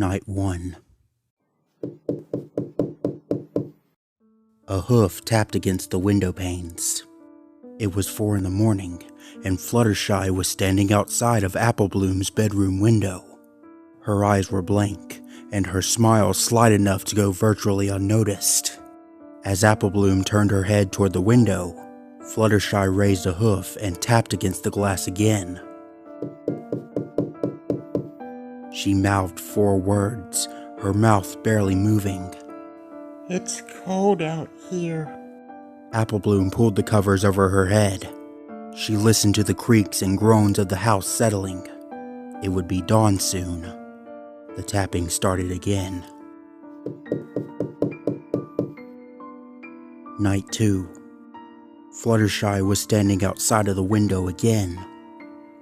Night 1. A hoof tapped against the window panes. It was 4 in the morning, and Fluttershy was standing outside of Applebloom's bedroom window. Her eyes were blank, and her smile slight enough to go virtually unnoticed. As Applebloom turned her head toward the window, Fluttershy raised a hoof and tapped against the glass again. She mouthed 4 words, her mouth barely moving. "It's cold out here." Applebloom pulled the covers over her head. She listened to the creaks and groans of the house settling. It would be dawn soon. The tapping started again. Night 2. Fluttershy was standing outside of the window again.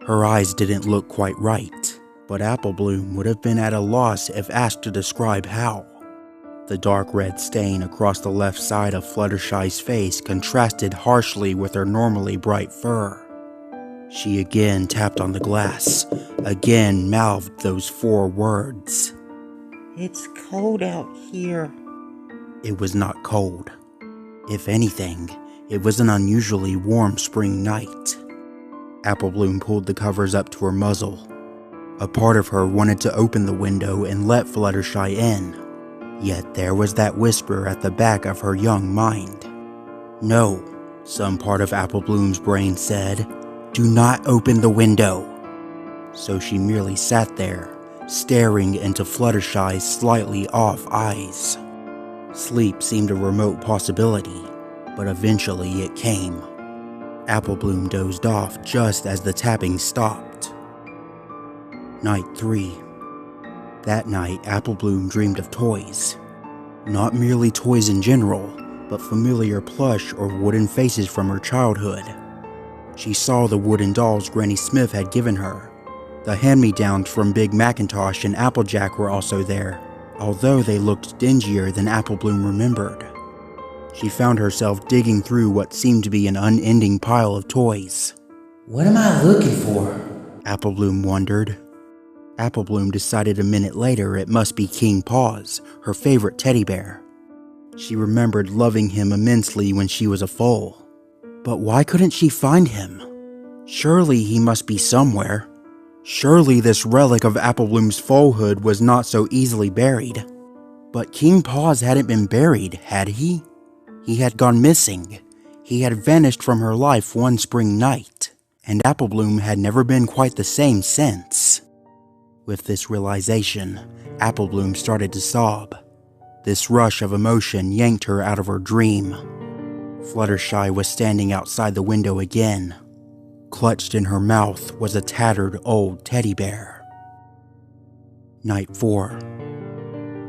Her eyes didn't look quite right, but Applebloom would have been at a loss if asked to describe how. The dark red stain across the left side of Fluttershy's face contrasted harshly with her normally bright fur. She again tapped on the glass, again mouthed those 4 words. "It's cold out here." It was not cold. If anything, it was an unusually warm spring night. Applebloom pulled the covers up to her muzzle. A part of her wanted to open the window and let Fluttershy in. Yet there was that whisper at the back of her young mind. No, some part of Applebloom's brain said, do not open the window. So she merely sat there, staring into Fluttershy's slightly off eyes. Sleep seemed a remote possibility, but eventually it came. Applebloom dozed off just as the tapping stopped. Night 3. That night, Applebloom dreamed of toys. Not merely toys in general, but familiar plush or wooden faces from her childhood. She saw the wooden dolls Granny Smith had given her. The hand-me-downs from Big Macintosh and Applejack were also there, although they looked dingier than Applebloom remembered. She found herself digging through what seemed to be an unending pile of toys. What am I looking for? Applebloom wondered. Applebloom decided a minute later it must be King Paws, her favorite teddy bear. She remembered loving him immensely when she was a foal. But why couldn't she find him? Surely he must be somewhere. Surely this relic of Applebloom's foalhood was not so easily buried. But King Paws hadn't been buried, had he? He had gone missing. He had vanished from her life one spring night, and Applebloom had never been quite the same since. With this realization, Applebloom started to sob. This rush of emotion yanked her out of her dream. Fluttershy was standing outside the window again. Clutched in her mouth was a tattered old teddy bear. Night 4.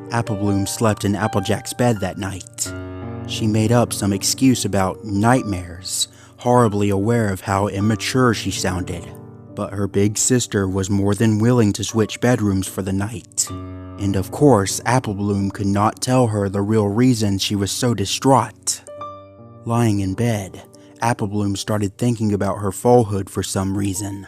Applebloom slept in Applejack's bed that night. She made up some excuse about nightmares, horribly aware of how immature she sounded. But her big sister was more than willing to switch bedrooms for the night. And of course, Applebloom could not tell her the real reason she was so distraught. Lying in bed, Applebloom started thinking about her foalhood for some reason.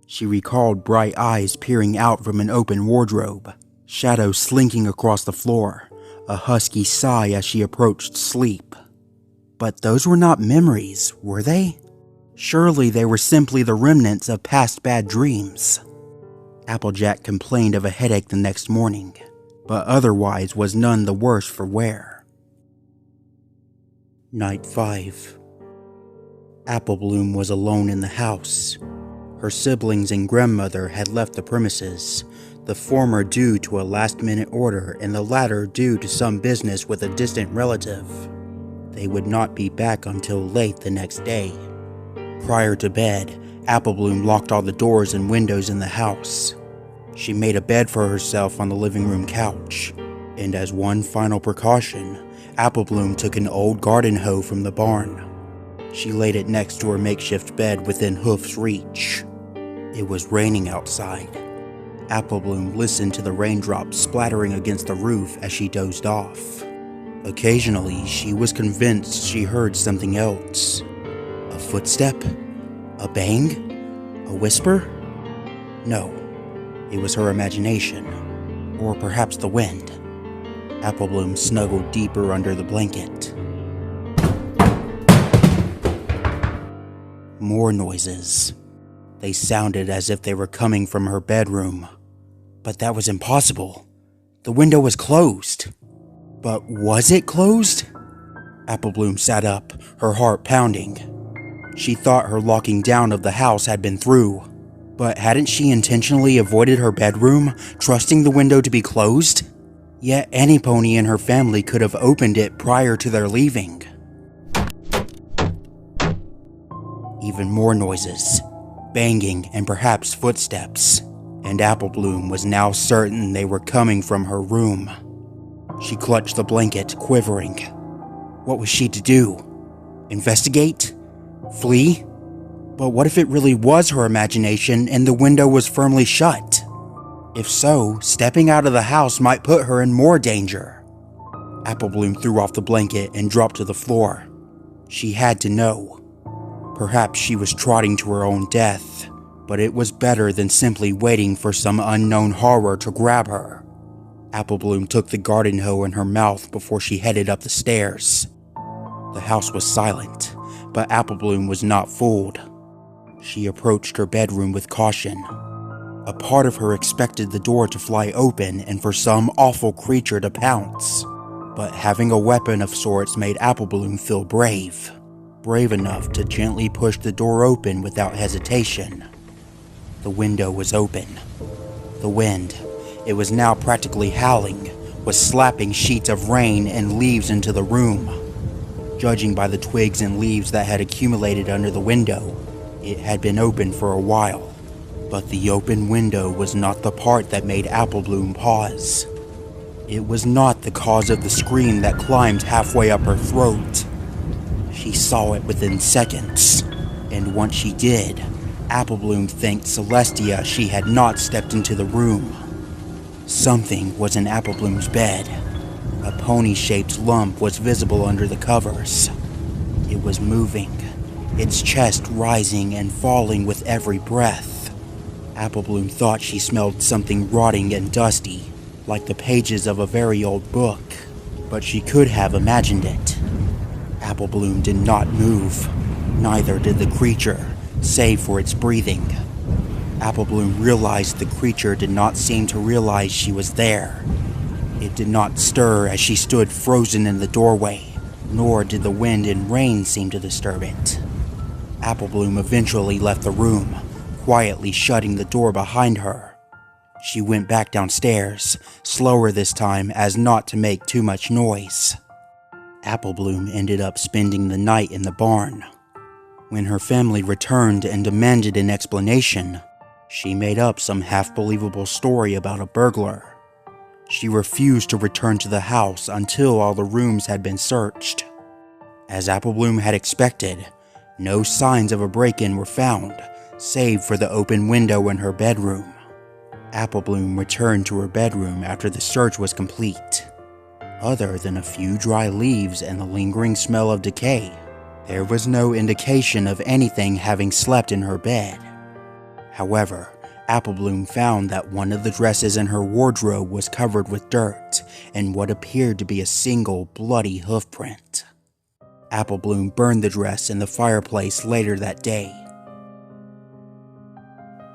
She recalled bright eyes peering out from an open wardrobe, shadows slinking across the floor, a husky sigh as she approached sleep. But those were not memories, were they? Surely they were simply the remnants of past bad dreams. Applejack complained of a headache the next morning, but otherwise was none the worse for wear. Night 5. Applebloom was alone in the house. Her siblings and grandmother had left the premises, the former due to a last-minute order and the latter due to some business with a distant relative. They would not be back until late the next day. Prior to bed, Applebloom locked all the doors and windows in the house. She made a bed for herself on the living room couch, and as one final precaution, Applebloom took an old garden hoe from the barn. She laid it next to her makeshift bed within Hoof's reach. It was raining outside. Applebloom listened to the raindrops splattering against the roof as she dozed off. Occasionally, she was convinced she heard something else. A footstep? A bang? A whisper? No, it was her imagination. Or perhaps the wind. Applebloom snuggled deeper under the blanket. More noises. They sounded as if they were coming from her bedroom. But that was impossible. The window was closed. But was it closed? Applebloom sat up, her heart pounding. She thought her locking down of the house had been through. But hadn't she intentionally avoided her bedroom, trusting the window to be closed? Yet any pony in her family could have opened it prior to their leaving. Even more noises, banging and perhaps footsteps, and Applebloom was now certain they were coming from her room. She clutched the blanket, quivering. What was she to do? Investigate? Flee? But what if it really was her imagination and the window was firmly shut? If so, stepping out of the house might put her in more danger. Applebloom threw off the blanket and dropped to the floor. She had to know. Perhaps she was trotting to her own death, but it was better than simply waiting for some unknown horror to grab her. Applebloom took the garden hoe in her mouth before she headed up the stairs. The house was silent, but Applebloom was not fooled. She approached her bedroom with caution. A part of her expected the door to fly open and for some awful creature to pounce. But having a weapon of sorts made Applebloom feel brave. Brave enough to gently push the door open without hesitation. The window was open. The wind, it was now practically howling, was slapping sheets of rain and leaves into the room. Judging by the twigs and leaves that had accumulated under the window, it had been open for a while. But the open window was not the part that made Applebloom pause. It was not the cause of the scream that climbed halfway up her throat. She saw it within seconds, and once she did, Applebloom thanked Celestia she had not stepped into the room. Something was in Applebloom's bed. A pony-shaped lump was visible under the covers. It was moving, its chest rising and falling with every breath. Applebloom thought she smelled something rotting and dusty, like the pages of a very old book, but she could have imagined it. Applebloom did not move, neither did the creature, save for its breathing. Applebloom realized the creature did not seem to realize she was there. It did not stir as she stood frozen in the doorway, nor did the wind and rain seem to disturb it. Applebloom eventually left the room, quietly shutting the door behind her. She went back downstairs, slower this time as not to make too much noise. Applebloom ended up spending the night in the barn. When her family returned and demanded an explanation, she made up some half-believable story about a burglar. She refused to return to the house until all the rooms had been searched. As Applebloom had expected, no signs of a break-in were found, save for the open window in her bedroom. Applebloom returned to her bedroom after the search was complete. Other than a few dry leaves and the lingering smell of decay, there was no indication of anything having slept in her bed. However, Applebloom found that one of the dresses in her wardrobe was covered with dirt and what appeared to be a single bloody hoofprint. Applebloom burned the dress in the fireplace later that day.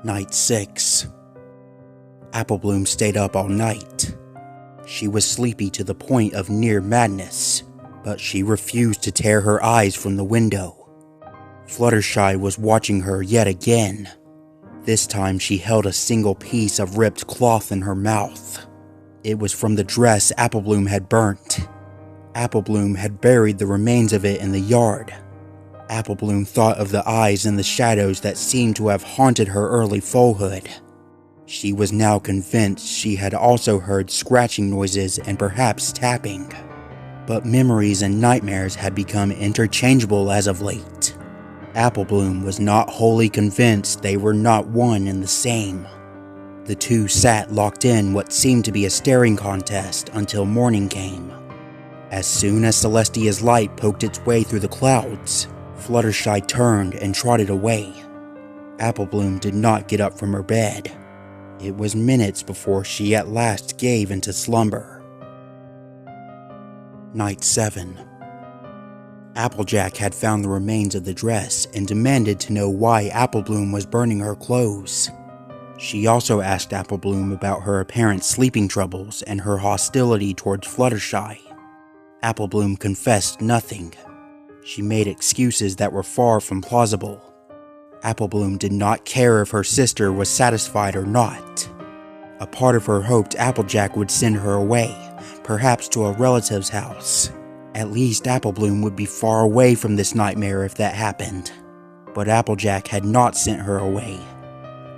Night 6. Applebloom stayed up all night. She was sleepy to the point of near madness, but she refused to tear her eyes from the window. Fluttershy was watching her yet again. This time she held a single piece of ripped cloth in her mouth. It was from the dress Applebloom had burnt. Applebloom had buried the remains of it in the yard. Applebloom thought of the eyes in the shadows that seemed to have haunted her early foalhood. She was now convinced she had also heard scratching noises and perhaps tapping. But memories and nightmares had become interchangeable as of late. Applebloom was not wholly convinced they were not one and the same. The two sat locked in what seemed to be a staring contest until morning came. As soon as Celestia's light poked its way through the clouds, Fluttershy turned and trotted away. Applebloom did not get up from her bed. It was minutes before she at last gave into slumber. Night 7. Applejack had found the remains of the dress and demanded to know why Applebloom was burning her clothes. She also asked Applebloom about her apparent sleeping troubles and her hostility towards Fluttershy. Applebloom confessed nothing. She made excuses that were far from plausible. Applebloom did not care if her sister was satisfied or not. A part of her hoped Applejack would send her away, perhaps to a relative's house. At least Applebloom would be far away from this nightmare if that happened. But Applejack had not sent her away.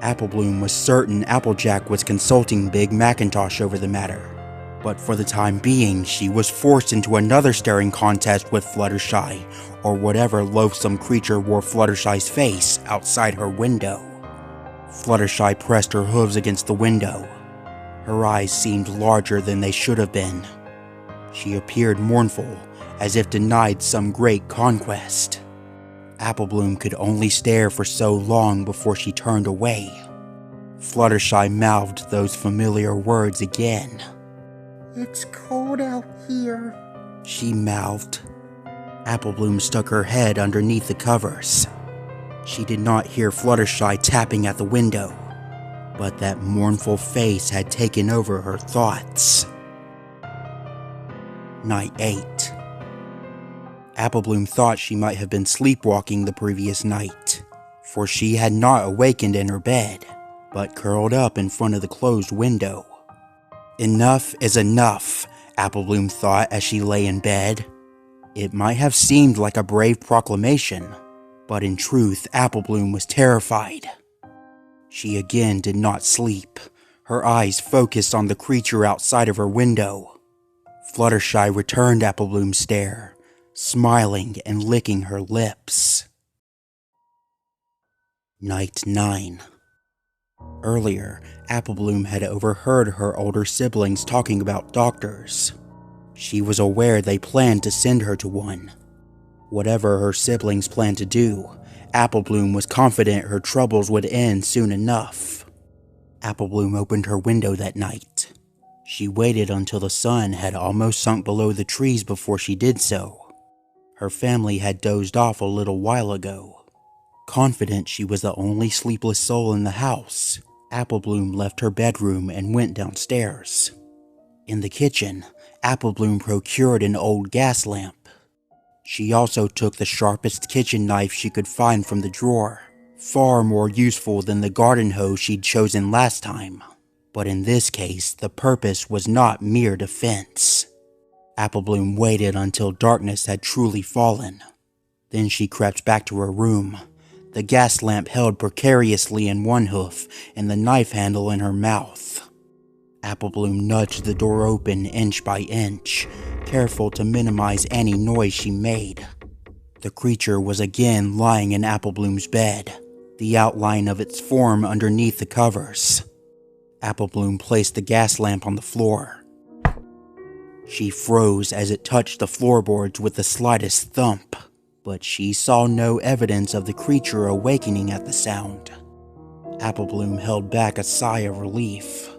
Applebloom was certain Applejack was consulting Big Macintosh over the matter. But for the time being, she was forced into another staring contest with Fluttershy, or whatever loathsome creature wore Fluttershy's face outside her window. Fluttershy pressed her hooves against the window. Her eyes seemed larger than they should have been. She appeared mournful, as if denied some great conquest. Applebloom could only stare for so long before she turned away. Fluttershy mouthed those familiar words again. It's cold out here, she mouthed. Applebloom stuck her head underneath the covers. She did not hear Fluttershy tapping at the window, but that mournful face had taken over her thoughts. Night 8. Applebloom thought she might have been sleepwalking the previous night, for she had not awakened in her bed, but curled up in front of the closed window. Enough is enough, Applebloom thought as she lay in bed. It might have seemed like a brave proclamation, but in truth Applebloom was terrified. She again did not sleep, her eyes focused on the creature outside of her window. Fluttershy returned Applebloom's stare, smiling and licking her lips. Night 9. Earlier, Applebloom had overheard her older siblings talking about doctors. She was aware they planned to send her to one. Whatever her siblings planned to do, Applebloom was confident her troubles would end soon enough. Applebloom opened her window that night. She waited until the sun had almost sunk below the trees before she did so. Her family had dozed off a little while ago. Confident she was the only sleepless soul in the house, Applebloom left her bedroom and went downstairs. In the kitchen, Applebloom procured an old gas lamp. She also took the sharpest kitchen knife she could find from the drawer, far more useful than the garden hose she'd chosen last time. But in this case, the purpose was not mere defense. Applebloom waited until darkness had truly fallen. Then she crept back to her room, the gas lamp held precariously in one hoof and the knife handle in her mouth. Applebloom nudged the door open inch by inch, careful to minimize any noise she made. The creature was again lying in Applebloom's bed, the outline of its form underneath the covers. Applebloom placed the gas lamp on the floor. She froze as it touched the floorboards with the slightest thump, but she saw no evidence of the creature awakening at the sound. Applebloom held back a sigh of relief.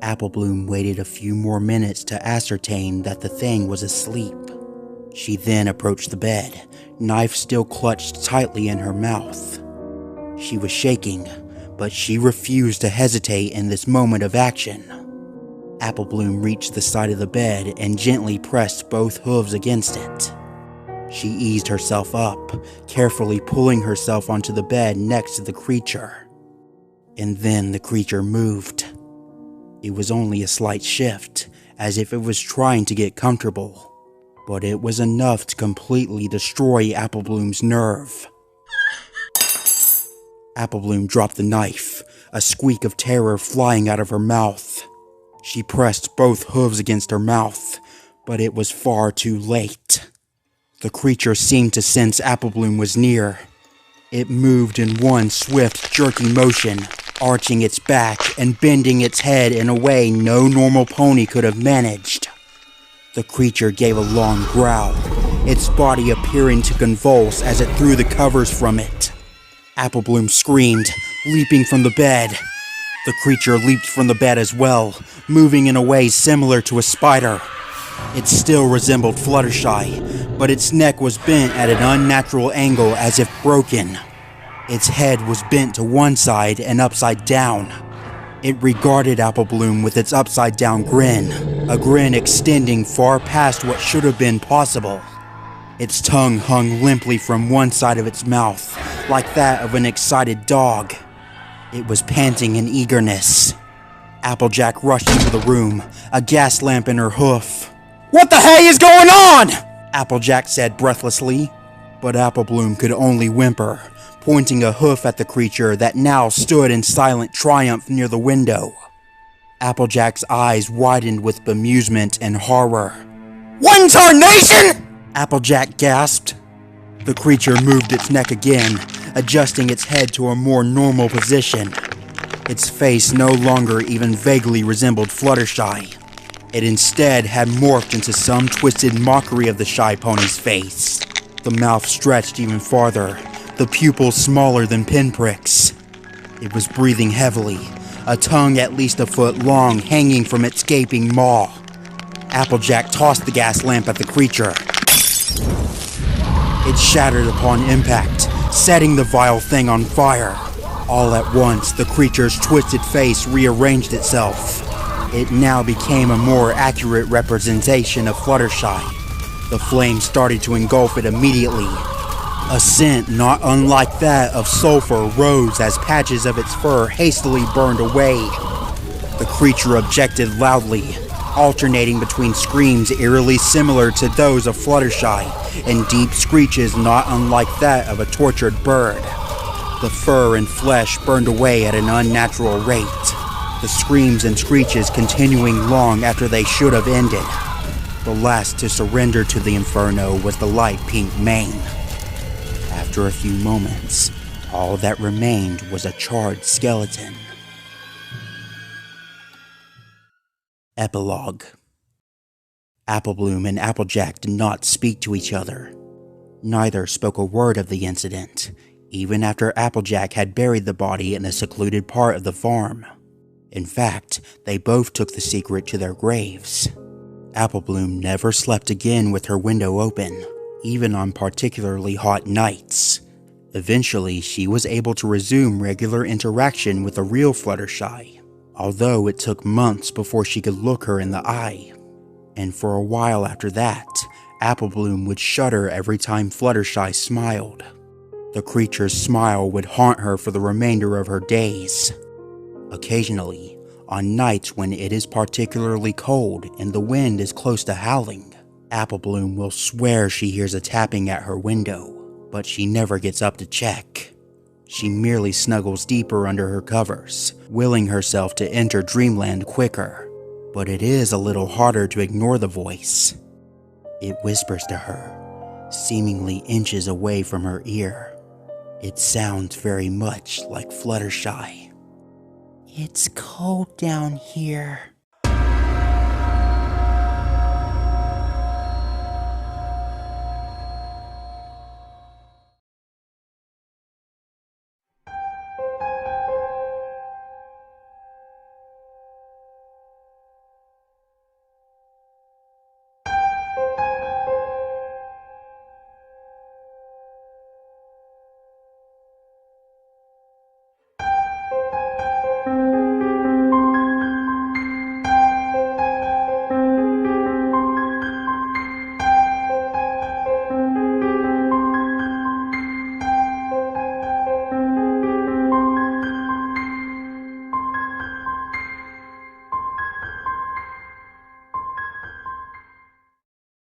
Applebloom waited a few more minutes to ascertain that the thing was asleep. She then approached the bed, knife still clutched tightly in her mouth. She was shaking, but she refused to hesitate in this moment of action. Applebloom reached the side of the bed and gently pressed both hooves against it. She eased herself up, carefully pulling herself onto the bed next to the creature. And then the creature moved. It was only a slight shift, as if it was trying to get comfortable, but it was enough to completely destroy Applebloom's nerve. Applebloom dropped the knife, a squeak of terror flying out of her mouth. She pressed both hooves against her mouth, but it was far too late. The creature seemed to sense Applebloom was near. It moved in one swift, jerky motion, arching its back and bending its head in a way no normal pony could have managed. The creature gave a long growl, its body appearing to convulse as it threw the covers from it. Applebloom screamed, leaping from the bed. The creature leaped from the bed as well, moving in a way similar to a spider. It still resembled Fluttershy, but its neck was bent at an unnatural angle as if broken. Its head was bent to one side and upside down. It regarded Apple Bloom with its upside down grin, a grin extending far past what should have been possible. Its tongue hung limply from one side of its mouth, like that of an excited dog. It was panting in eagerness. Applejack rushed into the room, a gas lamp in her hoof. "What the hey is going on?" Applejack said breathlessly. But Apple Bloom could only whimper, pointing a hoof at the creature that now stood in silent triumph near the window. Applejack's eyes widened with bemusement and horror. "One tarnation!" Applejack gasped. The creature moved its neck again, adjusting its head to a more normal position. Its face no longer even vaguely resembled Fluttershy. It instead had morphed into some twisted mockery of the shy pony's face. The mouth stretched even farther, the pupils smaller than pinpricks. It was breathing heavily, a tongue at least a foot long hanging from its gaping maw. Applejack tossed the gas lamp at the creature. It shattered upon impact, setting the vile thing on fire. All at once, the creature's twisted face rearranged itself. It now became a more accurate representation of Fluttershy. The flame started to engulf it immediately. A scent not unlike that of sulfur rose as patches of its fur hastily burned away. The creature objected loudly, alternating between screams eerily similar to those of Fluttershy and deep screeches not unlike that of a tortured bird. The fur and flesh burned away at an unnatural rate, the screams and screeches continuing long after they should have ended. The last to surrender to the inferno was the light pink mane. After a few moments, all that remained was a charred skeleton. Epilogue. Apple Bloom and Applejack did not speak to each other. Neither spoke a word of the incident, even after Applejack had buried the body in a secluded part of the farm. In fact, they both took the secret to their graves. Apple Bloom never slept again with her window open, even on particularly hot nights. Eventually, she was able to resume regular interaction with the real Fluttershy, although it took months before she could look her in the eye. And for a while after that, Apple Bloom would shudder every time Fluttershy smiled. The creature's smile would haunt her for the remainder of her days. Occasionally, on nights when it is particularly cold and the wind is close to howling, Apple Bloom will swear she hears a tapping at her window, but she never gets up to check. She merely snuggles deeper under her covers, willing herself to enter dreamland quicker. But it is a little harder to ignore the voice. It whispers to her, seemingly inches away from her ear. It sounds very much like Fluttershy. It's cold down here.